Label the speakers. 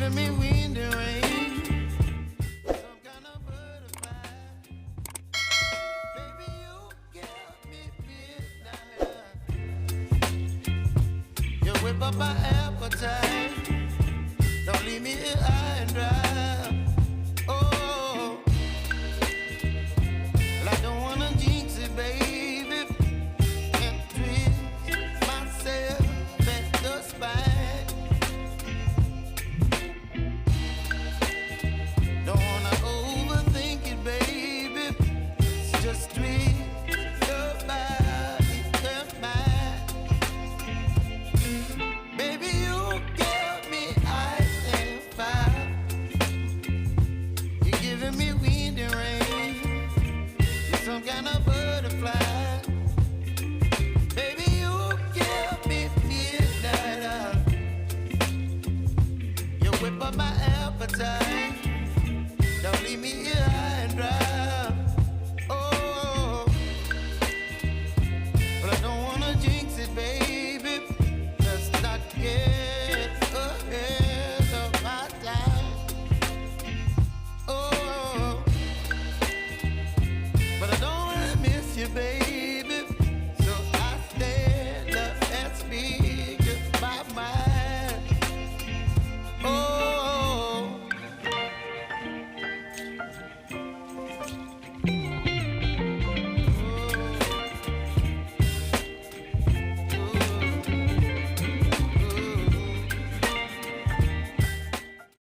Speaker 1: giving me wind and rain, some kind of butterfly. Baby, you give me midnight. You whip up my appetite. Don't leave me here high and dry. Oh, well, I don't wanna jinx it, baby, and twist myself at the spine. Don't wanna overthink it, baby. It's just twist your body and mine. Baby, you give me ice and fire. You're giving me wind and rain. You're some kind of butterfly. Baby, you give me midnight. You whip up my appetite.